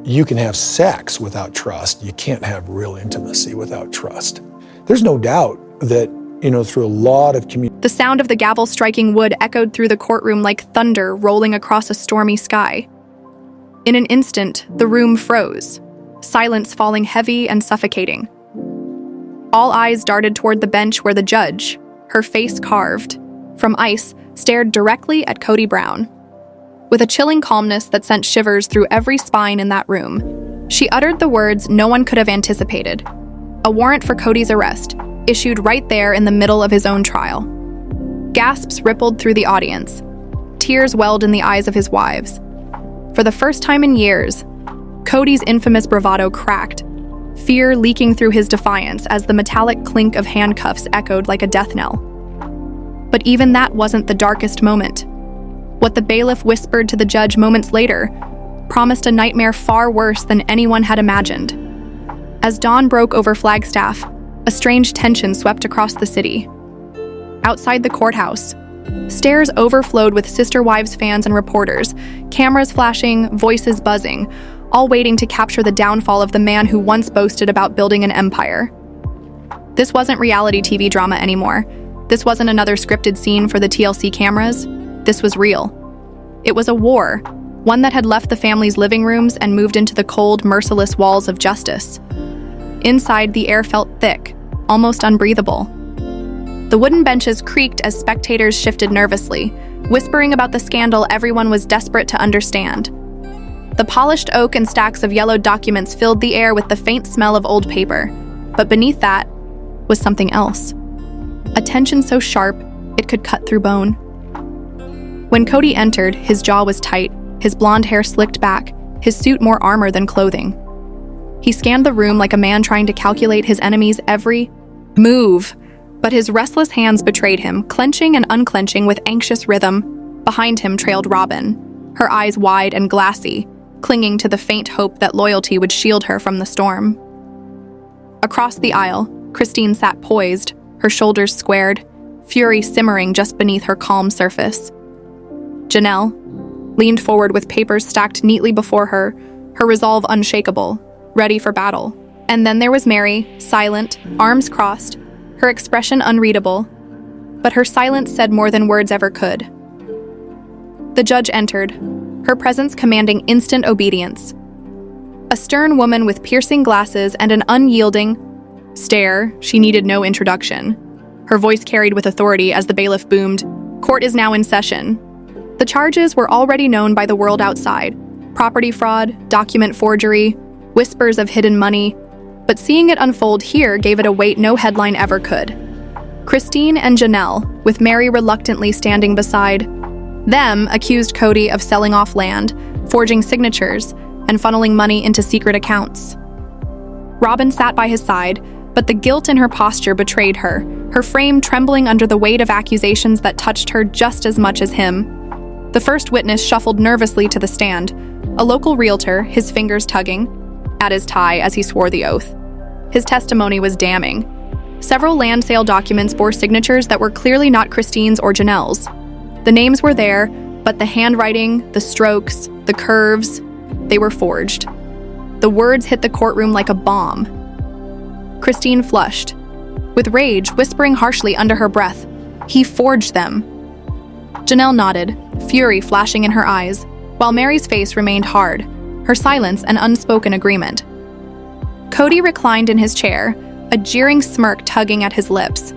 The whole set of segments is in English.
You can have sex without trust. You can't have real intimacy without trust. There's no doubt that, through a lot of communication. The sound of the gavel striking wood echoed through the courtroom like thunder rolling across a stormy sky. In an instant, the room froze, silence falling heavy and suffocating. All eyes darted toward the bench where the judge, her face carved from ice, stared directly at Kody Brown. With a chilling calmness that sent shivers through every spine in that room, she uttered the words no one could have anticipated. A warrant for Kody's arrest, issued right there in the middle of his own trial. Gasps rippled through the audience. Tears welled in the eyes of his wives. For the first time in years, Kody's infamous bravado cracked, fear leaking through his defiance as the metallic clink of handcuffs echoed like a death knell. But even that wasn't the darkest moment. What the bailiff whispered to the judge moments later promised a nightmare far worse than anyone had imagined. As dawn broke over Flagstaff, a strange tension swept across the city. Outside the courthouse, stairs overflowed with Sister Wives fans and reporters, cameras flashing, voices buzzing, all waiting to capture the downfall of the man who once boasted about building an empire. This wasn't reality TV drama anymore. This wasn't another scripted scene for the TLC cameras. This was real. It was a war, one that had left the family's living rooms and moved into the cold, merciless walls of justice. Inside, the air felt thick, almost unbreathable. The wooden benches creaked as spectators shifted nervously, whispering about the scandal everyone was desperate to understand. The polished oak and stacks of yellowed documents filled the air with the faint smell of old paper, but beneath that was something else. A tension so sharp, it could cut through bone. When Kody entered, his jaw was tight, his blonde hair slicked back, his suit more armor than clothing. He scanned the room like a man trying to calculate his enemy's every move, but his restless hands betrayed him, clenching and unclenching with anxious rhythm. Behind him trailed Robyn, her eyes wide and glassy, clinging to the faint hope that loyalty would shield her from the storm. Across the aisle, Christine sat poised, her shoulders squared, fury simmering just beneath her calm surface. Janelle leaned forward with papers stacked neatly before her, her resolve unshakable, ready for battle. And then there was Meri, silent, arms crossed, her expression unreadable, but her silence said more than words ever could. The judge entered, her presence commanding instant obedience. A stern woman with piercing glasses and an unyielding stare, she needed no introduction. Her voice carried with authority as the bailiff boomed, "Court is now in session." The charges were already known by the world outside: property fraud, document forgery, whispers of hidden money, but seeing it unfold here gave it a weight no headline ever could. Christine and Janelle, with Meri reluctantly standing beside them, accused Kody of selling off land, forging signatures, and funneling money into secret accounts. Robyn sat by his side, but the guilt in her posture betrayed her, her frame trembling under the weight of accusations that touched her just as much as him. The first witness shuffled nervously to the stand, a local realtor, his fingers tugging at his tie as he swore the oath. His testimony was damning. Several land sale documents bore signatures that were clearly not Christine's or Janelle's. The names were there, but the handwriting, the strokes, the curves, they were forged. The words hit the courtroom like a bomb. Christine flushed, with rage whispering harshly under her breath, "He forged them." Janelle nodded, fury flashing in her eyes, while Meri's face remained hard, her silence an unspoken agreement. Kody reclined in his chair, a jeering smirk tugging at his lips.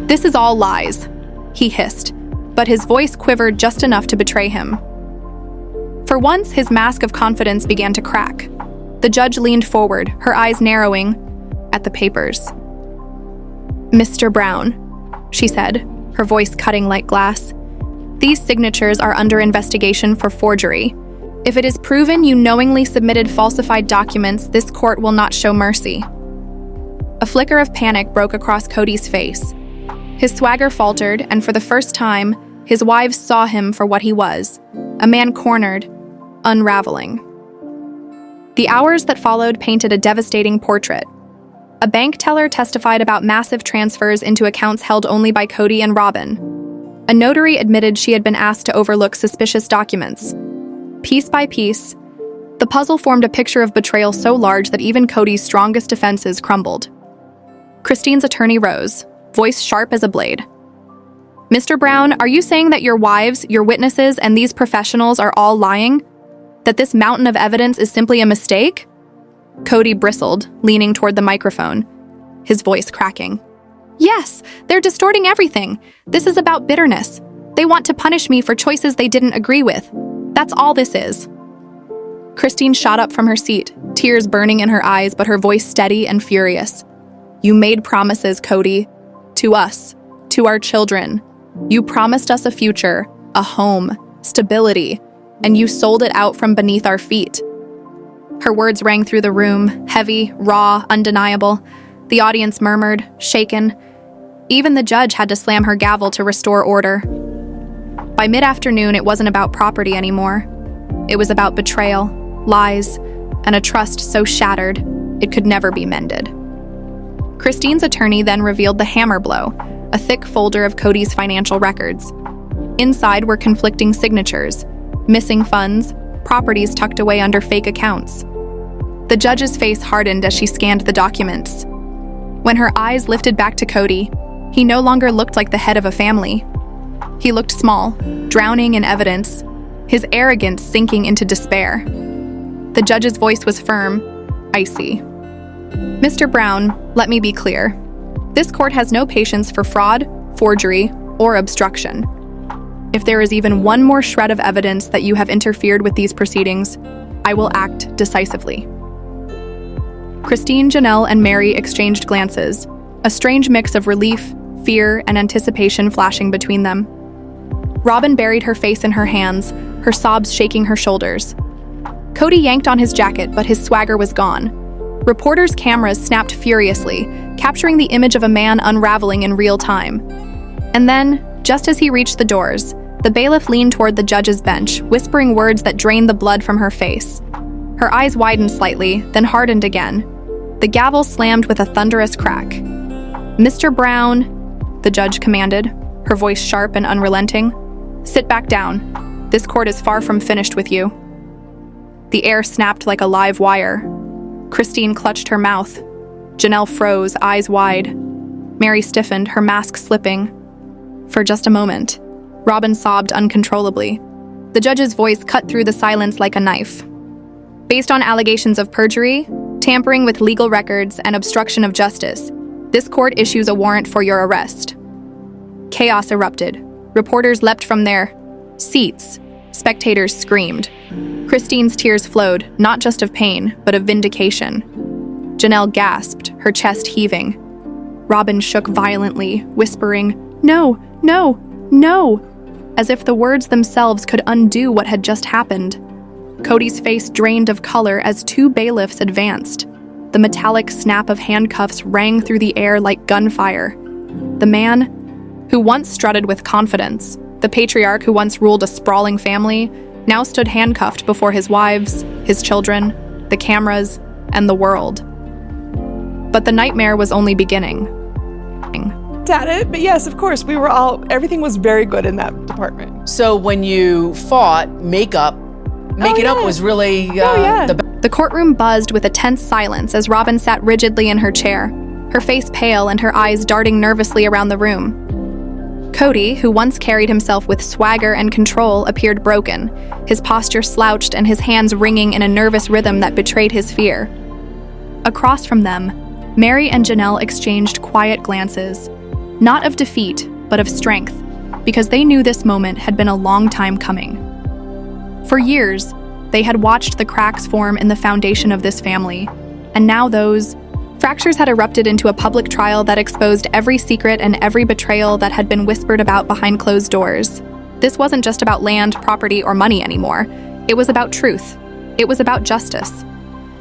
"This is all lies," he hissed, but his voice quivered just enough to betray him. For once, his mask of confidence began to crack. The judge leaned forward, her eyes narrowing at the papers. "Mr. Brown," she said, her voice cutting like glass, "these signatures are under investigation for forgery. If it is proven you knowingly submitted falsified documents, this court will not show mercy." A flicker of panic broke across Kody's face. His swagger faltered, and for the first time, his wives saw him for what he was, a man cornered, unraveling. The hours that followed painted a devastating portrait. A bank teller testified about massive transfers into accounts held only by Kody and Robyn. A notary admitted she had been asked to overlook suspicious documents. Piece by piece, The puzzle formed a picture of betrayal so large that even Kody's strongest defenses crumbled. Christine's attorney rose, voice sharp as a blade. "Mr. Brown, are you saying that your wives, your witnesses, and these professionals are all lying? That this mountain of evidence is simply a mistake?" Kody bristled, leaning toward the microphone, his voice cracking. "Yes, they're distorting everything. This is about bitterness. They want to punish me for choices they didn't agree with. That's all this is." Christine shot up from her seat, tears burning in her eyes, but her voice steady and furious. "You made promises, Kody. To us, to our children. You promised us a future, a home, stability, and you sold it out from beneath our feet." Her words rang through the room, heavy, raw, undeniable. The audience murmured, shaken. Even the judge had to slam her gavel to restore order. By mid-afternoon, it wasn't about property anymore. It was about betrayal, lies, and a trust so shattered it could never be mended. Christine's attorney then revealed the hammer blow, a thick folder of Kody's financial records. Inside were conflicting signatures, missing funds, properties tucked away under fake accounts. The judge's face hardened as she scanned the documents. When her eyes lifted back to Kody, he no longer looked like the head of a family. He looked small, drowning in evidence, his arrogance sinking into despair. The judge's voice was firm, icy. "Mr. Brown, let me be clear. This court has no patience for fraud, forgery, or obstruction. If there is even one more shred of evidence that you have interfered with these proceedings, I will act decisively." Christine, Janelle, and Meri exchanged glances, a strange mix of relief, fear, and anticipation flashing between them. Robyn buried her face in her hands, her sobs shaking her shoulders. Kody yanked on his jacket, but his swagger was gone. Reporters' cameras snapped furiously, capturing the image of a man unraveling in real time. And then, just as he reached the doors, the bailiff leaned toward the judge's bench, whispering words that drained the blood from her face. Her eyes widened slightly, then hardened again. The gavel slammed with a thunderous crack. "Mr. Brown," the judge commanded, her voice sharp and unrelenting, "sit back down. This court is far from finished with you." The air snapped like a live wire. Christine clutched her mouth. Janelle froze, eyes wide. Meri stiffened, her mask slipping. For just a moment, Robyn sobbed uncontrollably. The judge's voice cut through the silence like a knife. "Based on allegations of perjury, tampering with legal records, and obstruction of justice, this court issues a warrant for your arrest." Chaos erupted. Reporters leapt from their seats. Spectators screamed. Christine's tears flowed, not just of pain, but of vindication. Janelle gasped, her chest heaving. Robyn shook violently, whispering, "No, no, no," as if the words themselves could undo what had just happened. Kody's face drained of color as two bailiffs advanced. The metallic snap of handcuffs rang through the air like gunfire. The man, who once strutted with confidence, the patriarch who once ruled a sprawling family, now stood handcuffed before his wives, his children, the cameras, and the world. But the nightmare was only beginning. Doubt it, but yes, of course, everything was very good in that department. So when you fought, making up was really The courtroom buzzed with a tense silence as Robyn sat rigidly in her chair, her face pale and her eyes darting nervously around the room. Kody, who once carried himself with swagger and control, appeared broken, his posture slouched and his hands ringing in a nervous rhythm that betrayed his fear. Across from them, Meri and Janelle exchanged quiet glances, not of defeat, but of strength, because they knew this moment had been a long time coming. For years, they had watched the cracks form in the foundation of this family, and now those fractures had erupted into a public trial that exposed every secret and every betrayal that had been whispered about behind closed doors. This wasn't just about land, property, or money anymore. It was about truth. It was about justice.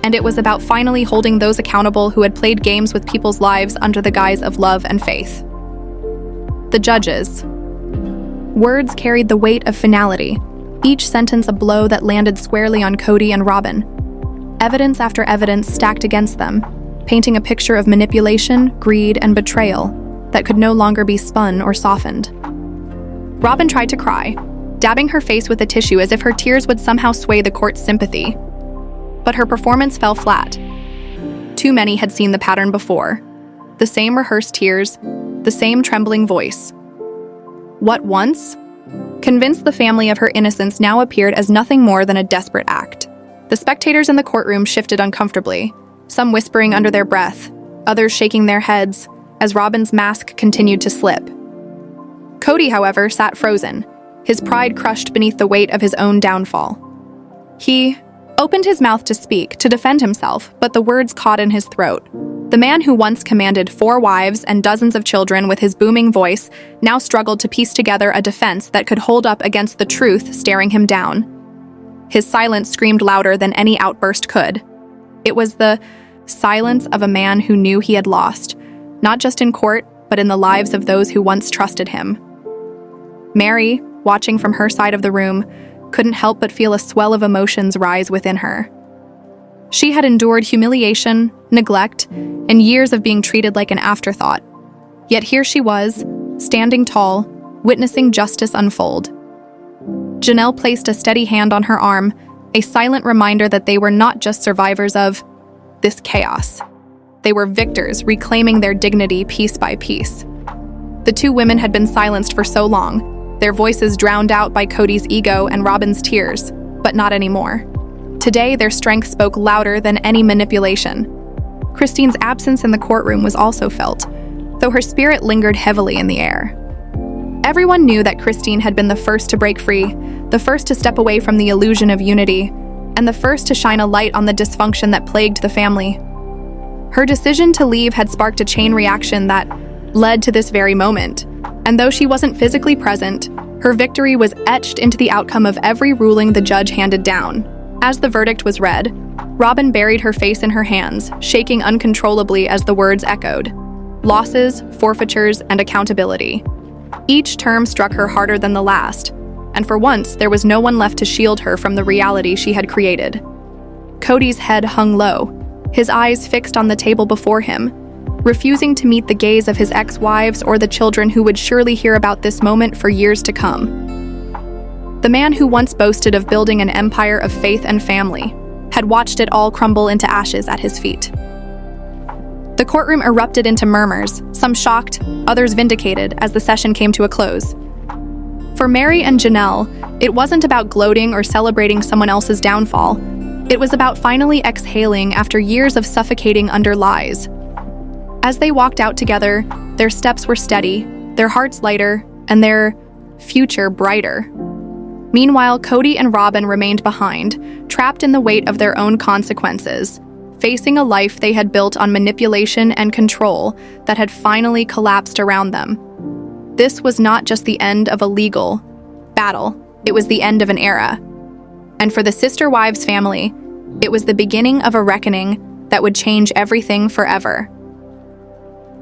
And it was about finally holding those accountable who had played games with people's lives under the guise of love and faith. The judges. Words carried the weight of finality, each sentence a blow that landed squarely on Kody and Robyn. Evidence after evidence stacked against them, painting a picture of manipulation, greed, and betrayal that could no longer be spun or softened. Robyn tried to cry, dabbing her face with a tissue as if her tears would somehow sway the court's sympathy. But her performance fell flat. Too many had seen the pattern before. The same rehearsed tears, the same trembling voice. What once? Convinced the family of her innocence now appeared as nothing more than a desperate act. The spectators in the courtroom shifted uncomfortably, some whispering under their breath, others shaking their heads as Robyn's mask continued to slip. Kody, however, sat frozen, his pride crushed beneath the weight of his own downfall. He opened his mouth to speak, to defend himself, but the words caught in his throat. The man who once commanded 4 wives and dozens of children with his booming voice now struggled to piece together a defense that could hold up against the truth staring him down. His silence screamed louder than any outburst could. It was the silence of a man who knew he had lost, not just in court, but in the lives of those who once trusted him. Meri, watching from her side of the room, couldn't help but feel a swell of emotions rise within her. She had endured humiliation, neglect, and years of being treated like an afterthought. Yet here she was, standing tall, witnessing justice unfold. Janelle placed a steady hand on her arm, a silent reminder that they were not just survivors of this chaos. They were victors, reclaiming their dignity piece by piece. The 2 women had been silenced for so long, their voices drowned out by Kody's ego and Robyn's tears, but not anymore. Today, their strength spoke louder than any manipulation. Christine's absence in the courtroom was also felt, though her spirit lingered heavily in the air. Everyone knew that Christine had been the first to break free, the first to step away from the illusion of unity, and the first to shine a light on the dysfunction that plagued the family. Her decision to leave had sparked a chain reaction that led to this very moment, and though she wasn't physically present, her victory was etched into the outcome of every ruling the judge handed down. As the verdict was read, Robyn buried her face in her hands, shaking uncontrollably as the words echoed. Losses, forfeitures, and accountability. Each term struck her harder than the last, and for once there was no one left to shield her from the reality she had created. Kody's head hung low, his eyes fixed on the table before him, refusing to meet the gaze of his ex-wives or the children who would surely hear about this moment for years to come. The man who once boasted of building an empire of faith and family had watched it all crumble into ashes at his feet. The courtroom erupted into murmurs, some shocked, others vindicated, as the session came to a close. For Meri and Janelle, it wasn't about gloating or celebrating someone else's downfall. It was about finally exhaling after years of suffocating under lies. As they walked out together, their steps were steady, their hearts lighter, and their future brighter. Meanwhile, Kody and Robyn remained behind, trapped in the weight of their own consequences, facing a life they had built on manipulation and control that had finally collapsed around them. This was not just the end of a legal battle, it was the end of an era. And for the sister wives family, it was the beginning of a reckoning that would change everything forever.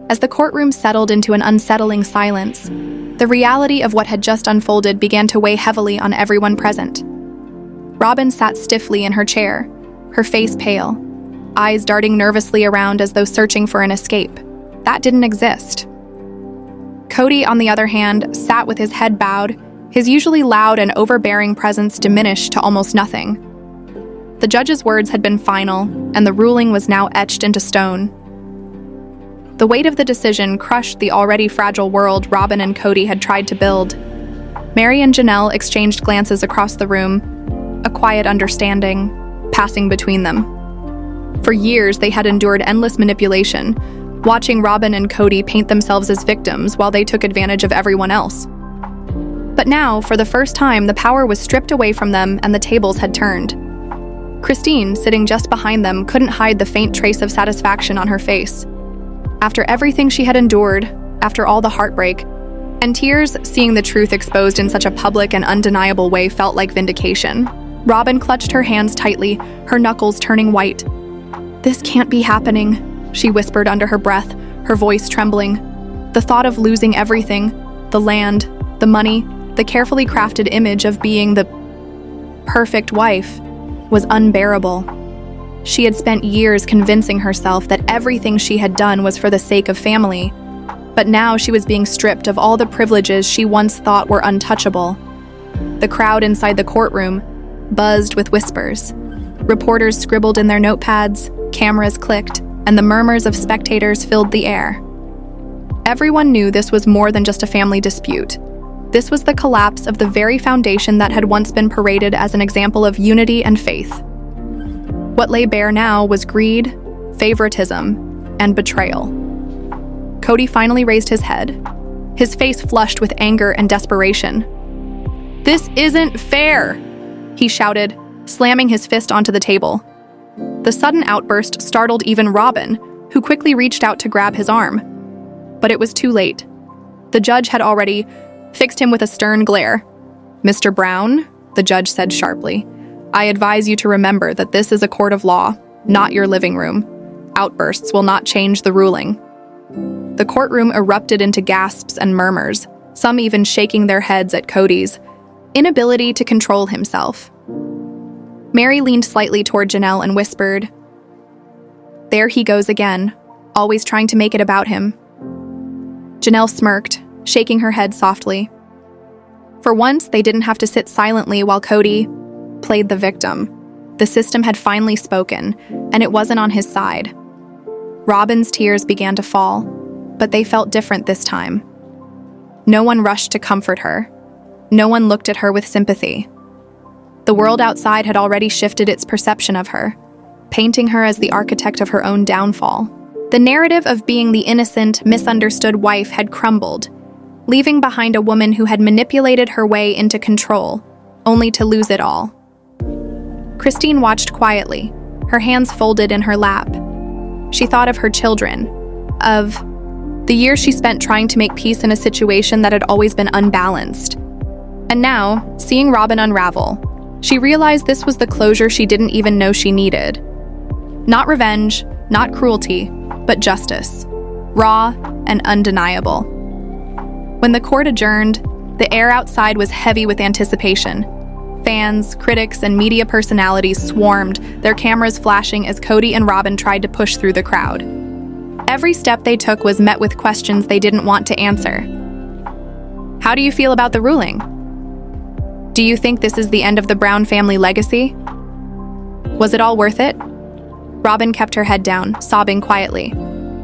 As the courtroom settled into an unsettling silence, the reality of what had just unfolded began to weigh heavily on everyone present. Robyn sat stiffly in her chair, her face pale, eyes darting nervously around as though searching for an escape. That didn't exist. Kody, on the other hand, sat with his head bowed, his usually loud and overbearing presence diminished to almost nothing. The judge's words had been final, and the ruling was now etched into stone. The weight of the decision crushed the already fragile world Robyn and Kody had tried to build. Meri and Janelle exchanged glances across the room, a quiet understanding passing between them. For years, they had endured endless manipulation, watching Robyn and Kody paint themselves as victims while they took advantage of everyone else. But now, for the first time, the power was stripped away from them and the tables had turned. Christine, sitting just behind them, couldn't hide the faint trace of satisfaction on her face. After everything she had endured, after all the heartbreak, and tears, seeing the truth exposed in such a public and undeniable way felt like vindication. Robyn clutched her hands tightly, her knuckles turning white. "This can't be happening," she whispered under her breath, her voice trembling. The thought of losing everything, the land, the money, the carefully crafted image of being the perfect wife, was unbearable. She had spent years convincing herself that everything she had done was for the sake of family, but now she was being stripped of all the privileges she once thought were untouchable. The crowd inside the courtroom buzzed with whispers. Reporters scribbled in their notepads, cameras clicked, and the murmurs of spectators filled the air. Everyone knew this was more than just a family dispute. This was the collapse of the very foundation that had once been paraded as an example of unity and faith. What lay bare now was greed, favoritism, and betrayal. Kody finally raised his head, his face flushed with anger and desperation. "This isn't fair!" he shouted, slamming his fist onto the table. The sudden outburst startled even Robyn, who quickly reached out to grab his arm. But it was too late. The judge had already fixed him with a stern glare. "Mr. Brown," the judge said sharply, "I advise you to remember that this is a court of law, not your living room. Outbursts will not change the ruling." The courtroom erupted into gasps and murmurs, some even shaking their heads at Kody's inability to control himself. Meri leaned slightly toward Janelle and whispered, "There he goes again, always trying to make it about him." Janelle smirked, shaking her head softly. For once, they didn't have to sit silently while Kody played the victim. The system had finally spoken, and it wasn't on his side. Robyn's tears began to fall, but they felt different this time. No one rushed to comfort her. No one looked at her with sympathy. The world outside had already shifted its perception of her, painting her as the architect of her own downfall. The narrative of being the innocent, misunderstood wife had crumbled, leaving behind a woman who had manipulated her way into control, only to lose it all. Christine watched quietly, her hands folded in her lap. She thought of her children, of the years she spent trying to make peace in a situation that had always been unbalanced. And now, seeing Robyn unravel, she realized this was the closure she didn't even know she needed. Not revenge, not cruelty, but justice, raw and undeniable. When the court adjourned, the air outside was heavy with anticipation. Fans, critics, and media personalities swarmed, their cameras flashing as Kody and Robyn tried to push through the crowd. Every step they took was met with questions they didn't want to answer. "How do you feel about the ruling? Do you think this is the end of the Brown family legacy? Was it all worth it?" Robyn kept her head down, sobbing quietly,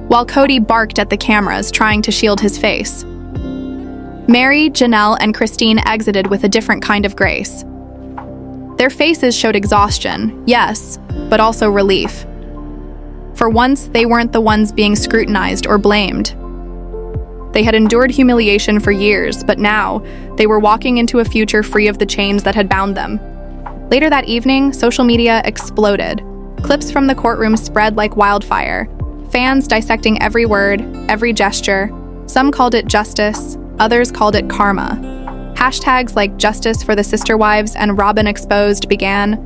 while Kody barked at the cameras, trying to shield his face. Meri, Janelle, and Christine exited with a different kind of grace. Their faces showed exhaustion, yes, but also relief. For once, they weren't the ones being scrutinized or blamed. They had endured humiliation for years, but now, they were walking into a future free of the chains that had bound them. Later that evening, social media exploded. Clips from the courtroom spread like wildfire, fans dissecting every word, every gesture. Some called it justice, others called it karma. Hashtags like Justice for the Sister Wives and Robyn Exposed began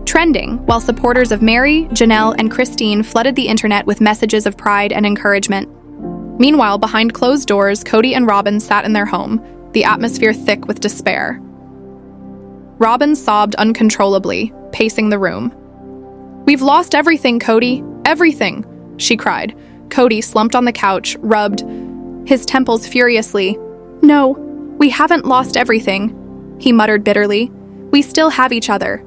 trending, while supporters of Meri, Janelle, and Christine flooded the internet with messages of pride and encouragement. Meanwhile, behind closed doors, Kody and Robyn sat in their home, the atmosphere thick with despair. Robyn sobbed uncontrollably, pacing the room. "We've lost everything, Kody, everything," she cried. Kody slumped on the couch, rubbed his temples furiously. "No, we haven't lost everything," he muttered bitterly. "We still have each other."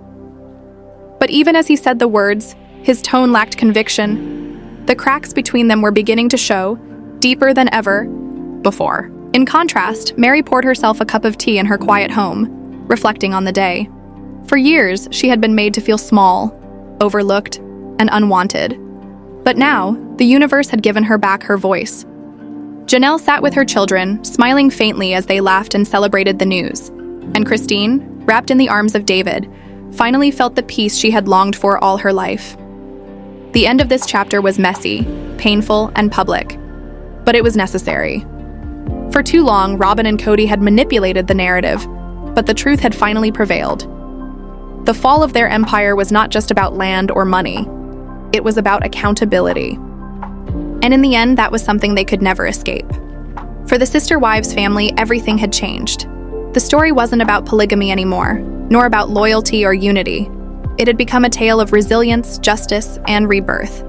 But even as he said the words, his tone lacked conviction. The cracks between them were beginning to show, deeper than ever before. In contrast, Meri poured herself a cup of tea in her quiet home, reflecting on the day. For years, she had been made to feel small, overlooked, and unwanted. But now, the universe had given her back her voice. Janelle sat with her children, smiling faintly as they laughed and celebrated the news. And Christine, wrapped in the arms of David, finally felt the peace she had longed for all her life. The end of this chapter was messy, painful, and public, but it was necessary. For too long, Robyn and Kody had manipulated the narrative, but the truth had finally prevailed. The fall of their empire was not just about land or money. It was about accountability. And in the end, that was something they could never escape. For the Sister Wives family, everything had changed. The story wasn't about polygamy anymore, nor about loyalty or unity. It had become a tale of resilience, justice, and rebirth.